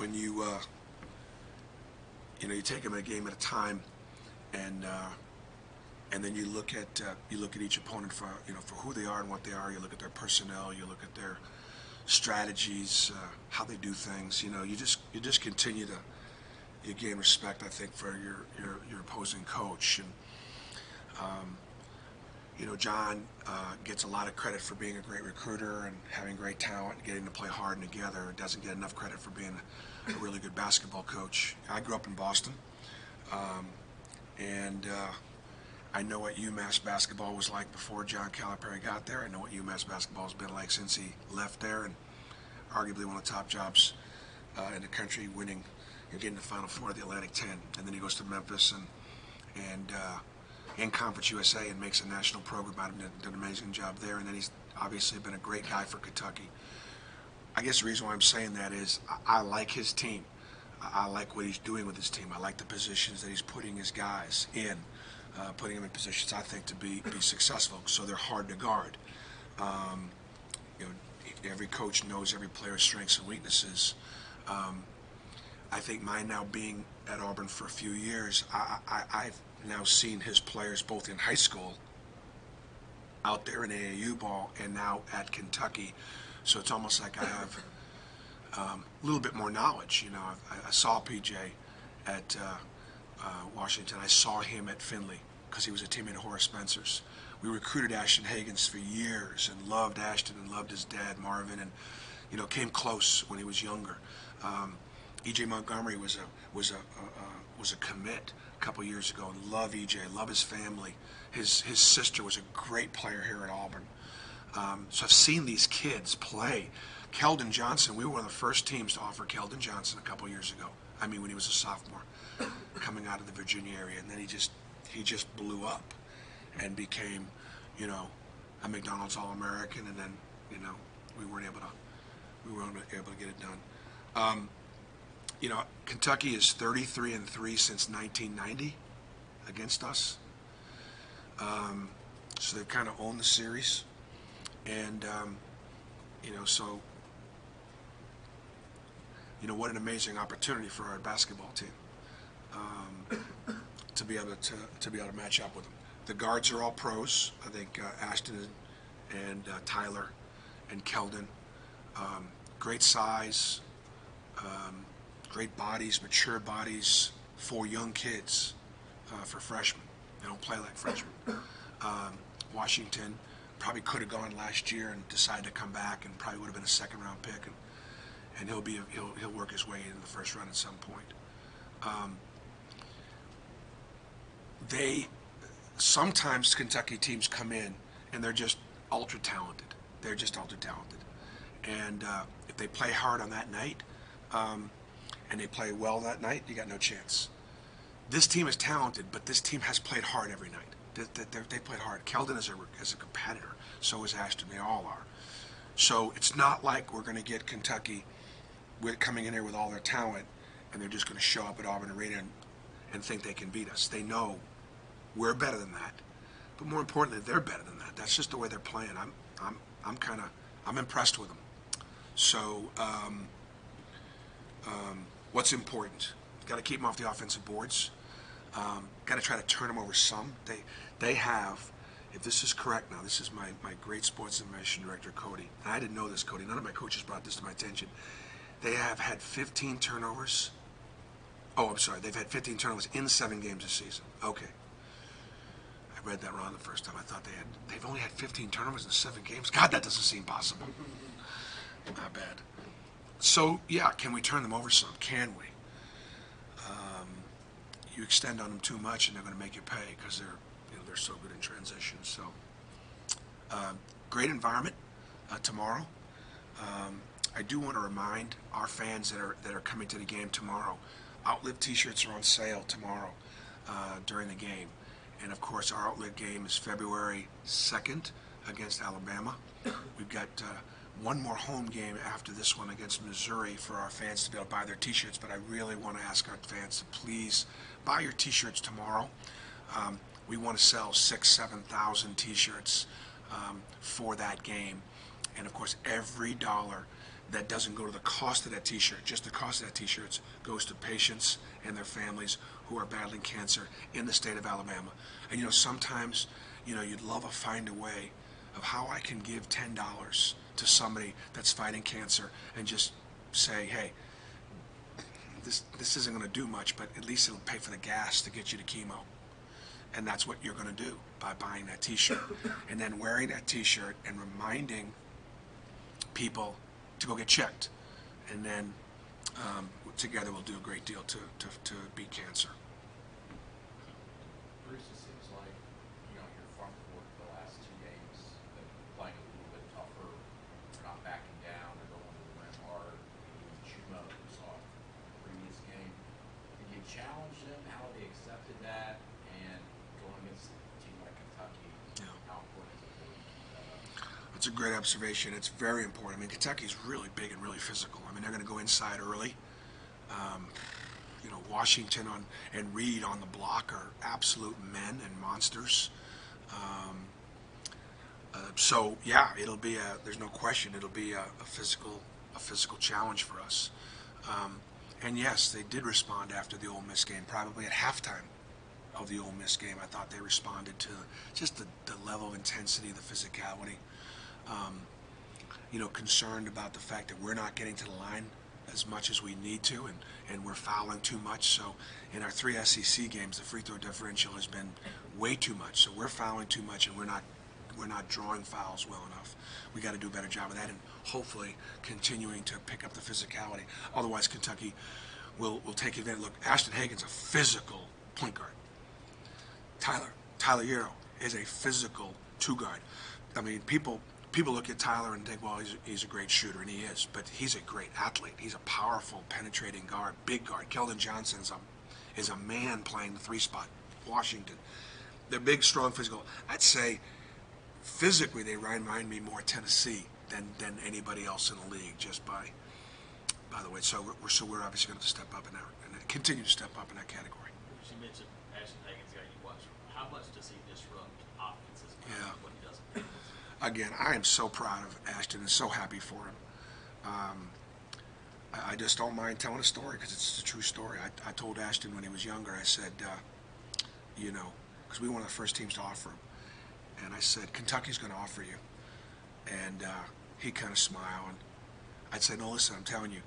when you take them a game at a time, and then you look at each opponent for for who they are and what they are. You look at their personnel. You look at their strategies, how they do things. You just continue to you gain respect, I think, for your opposing coach. And John gets a lot of credit for being a great recruiter and having great talent and getting to play hard and together. Doesn't get enough credit for being a really good basketball coach. I grew up in Boston, and I know what UMass basketball was like before John Calipari got there. I know what UMass basketball has been like since he left there, and arguably one of the top jobs in the country, winning, getting the Final Four of the Atlantic 10, and then he goes to Memphis and in Conference USA and makes a national program out of it. Did an amazing job there, and then he's obviously been a great guy for Kentucky. I guess the reason why I'm saying that is I like his team. I like what he's doing with his team. I like the positions that he's putting his guys in, putting them in positions I think to be successful. So they're hard to guard. Every coach knows every player's strengths and weaknesses. I think mine now being at Auburn for a few years, I've now seen his players both in high school, out there in AAU ball, and now at Kentucky. So it's almost like I have a little bit more knowledge. I saw PJ at Washington. I saw him at Findlay because he was a teammate of Horace Spencer's. We recruited Ashton Hagans for years and loved Ashton and loved his dad Marvin, and came close when he was younger. E.J. Montgomery was a commit a couple years ago, and love E.J. love his family. His sister was a great player here at Auburn. So I've seen these kids play. Keldon Johnson, we were one of the first teams to offer Keldon Johnson a couple years ago. I mean, when he was a sophomore, coming out of the Virginia area, and then he just blew up and became, a McDonald's All-American, and then, we weren't able to get it done. Kentucky is 33-3 since 1990 against us. So they've kind of owned the series. And, what an amazing opportunity for our basketball team to be able to match up with them. The guards are all pros. I think Ashton and Tyler and Keldon, great size, great bodies, mature bodies for young kids, for freshmen. They don't play like freshmen. Washington probably could have gone last year and decided to come back, and probably would have been a second-round pick, and he'll work his way into the first round at some point. Sometimes Kentucky teams come in and they're just ultra talented. They're just ultra talented, and if they play hard on that night, and they play well that night, you got no chance. This team is talented, but this team has played hard every night. They played hard. Keldon is a competitor. So is Ashton. They all are. So it's not like we're going to get Kentucky coming in here with all their talent, and they're just going to show up at Auburn Arena and think they can beat us. They know we're better than that, but more importantly, they're better than that. That's just the way they're playing. I'm impressed with them. So what's important? Got to keep them off the offensive boards. Got to try to turn them over some. They have, if this is correct now, this is my great sports information director, Cody. And I didn't know this, Cody. None of my coaches brought this to my attention. They have had 15 turnovers. Oh, I'm sorry. They've had 15 turnovers in 7 games this season. Okay. I read that wrong the first time. I thought they've only had 15 turnovers in 7 games. God, that doesn't seem possible. Not bad. So, yeah, can we turn them over some? Can we? You extend on them too much, and they're going to make you pay because they're so good in transition. So, great environment tomorrow. I do want to remind our fans that are coming to the game tomorrow. Outlet T-shirts are on sale tomorrow during the game, and of course, our outlet game is February 2nd against Alabama. We've got one more home game after this one against Missouri for our fans to be able to buy their T-shirts, but I really want to ask our fans to please buy your T-shirts tomorrow. We want to sell 6,000-7,000 T-shirts for that game, and of course every dollar that doesn't go to the cost of that T-shirt. Just the cost of that T-shirt goes to patients and their families who are battling cancer in the state of Alabama. And sometimes, you'd love to find a way of how I can give $10 to somebody that's fighting cancer and just say, hey, this isn't going to do much, but at least it'll pay for the gas to get you to chemo. And that's what you're going to do by buying that T-shirt. And then wearing that T-shirt and reminding people to go get checked. And then together we'll do a great deal to beat cancer. Bruce, it seems like, your front court the last 2 games, playing a little bit tougher. They're not backing down. They're going to the rim hard. Chuma, we saw in the previous game. Did you challenge them? How they accepted that? And going against a team like Kentucky, how important is it to keep that up? It's a great observation. It's very important. I mean, Kentucky's really big and really physical. I mean, they're going to go inside early. Washington and Reed on the block are absolute men and monsters. So yeah, it'll be there's no question it'll be a physical challenge for us. And yes, they did respond after the Ole Miss game, probably at halftime of the Ole Miss game. I thought they responded to just the level of intensity, the physicality. Concerned about the fact that we're not getting to the line as much as we need to, and we're fouling too much. So in our 3 SEC games, the free throw differential has been way too much. So we're fouling too much, and we're not drawing fouls well enough. We got to do a better job of that, and hopefully continuing to pick up the physicality. Otherwise, Kentucky will take advantage. Look, Ashton Hagen's a physical point guard. Tyler Hero is a physical 2 guard. I mean, people look at Tyler and think, well, he's a great shooter, and he is, but he's a great athlete. He's a powerful, penetrating guard, big guard. Keldon Johnson is a man playing the 3 spot. Washington, they're big, strong, physical. I'd say physically they remind me more Tennessee than anybody else in the league. Just by the way, so we're obviously going to step up in that and continue to step up in that category. You mentioned Ashton Hagen's guy you watch. How much does he disrupt offenses? Yeah. What he does. Again, I am so proud of Ashton and so happy for him. I just don't mind telling a story because it's a true story. I told Ashton when he was younger, I said, because we were one of the first teams to offer him, and I said, Kentucky's going to offer you. And he kind of smiled. And I'd say, no, listen, I'm telling you,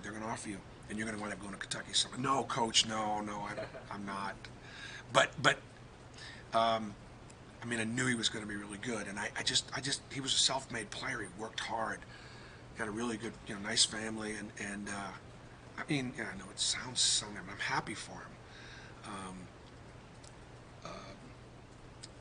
they're going to offer you, and you're going to wind up going to Kentucky. So, no, Coach, no, I'm not. But I mean, I knew he was going to be really good, and he was a self-made player. He worked hard, got a really good, nice family, and I mean, yeah, I know it sounds something, but I'm happy for him.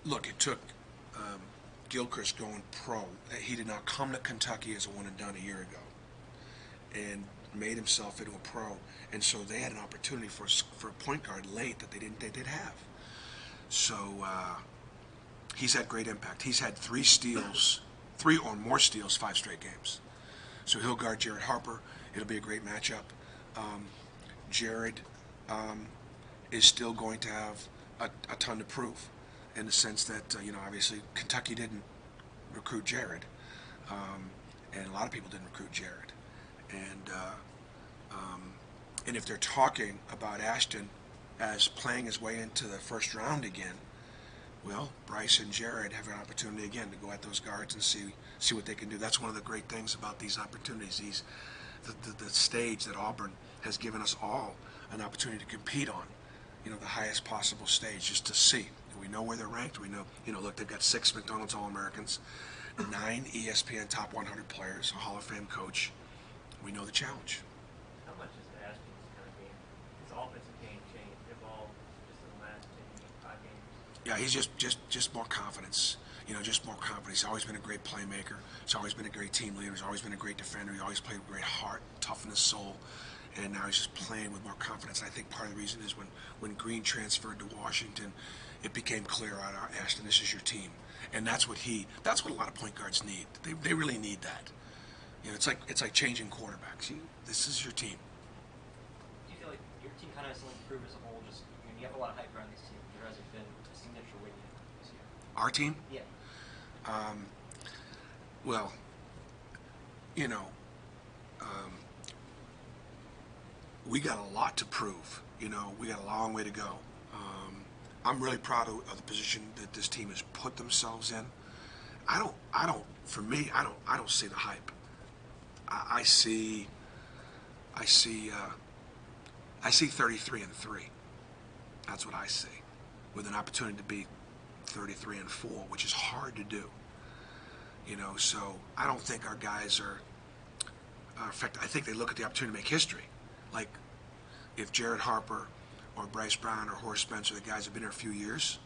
Look, it took Gilchrist going pro. He did not come to Kentucky as a one and done a year ago, and made himself into a pro, and so they had an opportunity for a point guard late that they did have. So. He's had great impact. He's had 3 steals, 3 or more steals, 5 straight games. So he'll guard Jared Harper. It'll be a great matchup. Jared is still going to have a ton to prove, in the sense that obviously Kentucky didn't recruit Jared, and a lot of people didn't recruit Jared, and if they're talking about Ashton as playing his way into the first round again. Well, Bryce and Jared have an opportunity again to go at those guards and see what they can do. That's one of the great things about these opportunities. The stage that Auburn has given us all an opportunity to compete on, the highest possible stage, just to see. We know where they're ranked. We know, look, they've got 6 McDonald's All-Americans, 9 ESPN Top 100 players, a Hall of Fame coach. We know the challenge. How much is Ashton's kind of game, his offensive game evolved just in the last 5 games? Yeah, he's just more confidence. Just more confidence. He's always been a great playmaker. He's always been a great team leader. He's always been a great defender. He always played with great heart, toughness, soul. And now he's just playing with more confidence. I think part of the reason is when Green transferred to Washington, it became clear, Ashton, this is your team. And that's what a lot of point guards need. They really need that. It's like changing quarterbacks. This is your team. Do you feel like your team kind of has improved as a whole? You have a lot of hype around this team. There hasn't been a significant win yet this year. Our team? Yeah. Well, you know, um, we got a lot to prove. You know, we got a long way to go. I'm really proud of the position that this team has put themselves in. For me, I don't see the hype. I see, I see, I see 33-3. That's what I see, with an opportunity to be 33-4, which is hard to do. You know, so I don't think our guys are. In fact, I think they look at the opportunity to make history. Like, if Jared Harper or Bryce Brown or Horace Spencer, the guys have been here a few years,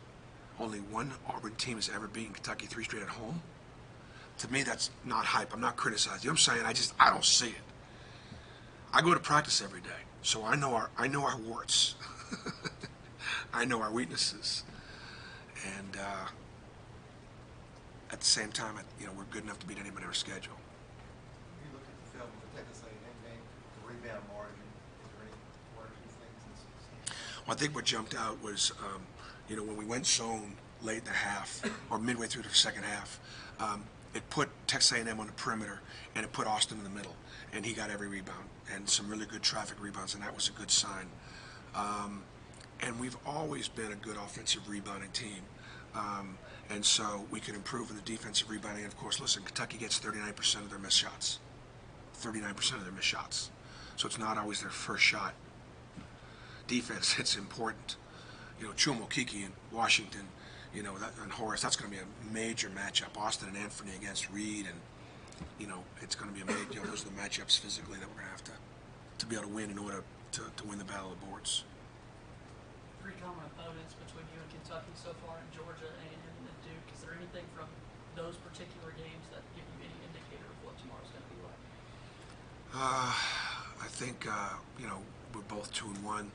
only one Auburn team has ever beaten Kentucky 3 straight at home. To me, that's not hype. I'm not criticizing. You know what I'm saying? I don't see it. I go to practice every day, so I know our warts. I know our weaknesses, and at the same time, you know, we're good enough to beat anybody on our schedule. You look at the film of the Texas A&M game, the rebound margin. Is there any one or two things? Well, I think what jumped out was, you know, when we went zone late in the half or midway through the second half, it put Texas A&M on the perimeter and it put Austin in the middle, and he got every rebound and some really good traffic rebounds, and that was a good sign. And we've always been a good offensive rebounding team. And so we could improve in the defensive rebounding. And of course, listen, Kentucky gets 39% of their missed shots. 39% of their missed shots. So it's not always their first shot. Defense, it's important. You know, Chumo Kiki and Washington, you know, and Horace, that's going to be a major matchup. Austin and Anthony against Reed, and, you know, it's going to be a major, you know, those are the matchups physically that we're going to have to be able to win in order to win the battle of the boards. Three common opponents between you and Kentucky so far in Georgia, A&M, and Duke. Is there anything from those particular games that give you any indicator of what tomorrow's going to be like? I think you know, we're both 2-1.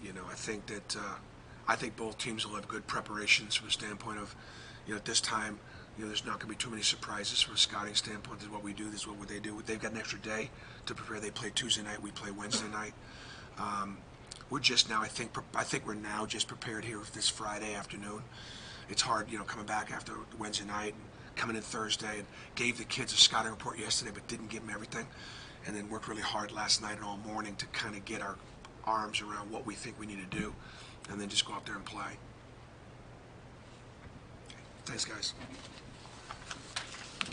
You know, I think both teams will have good preparations from the standpoint of, you know, at this time, you know, there's not going to be too many surprises from a scouting standpoint. This is what we do. This is what they do. They've got an extra day to prepare. They play Tuesday night. We play Wednesday night. We're just now, I think we're now just prepared here this Friday afternoon. It's hard, you know, coming back after Wednesday night and coming in Thursday, and gave the kids a scouting report yesterday, but didn't give them everything. And then worked really hard last night and all morning to kind of get our arms around what we think we need to do, and then just go out there and play. Okay. Thanks, guys.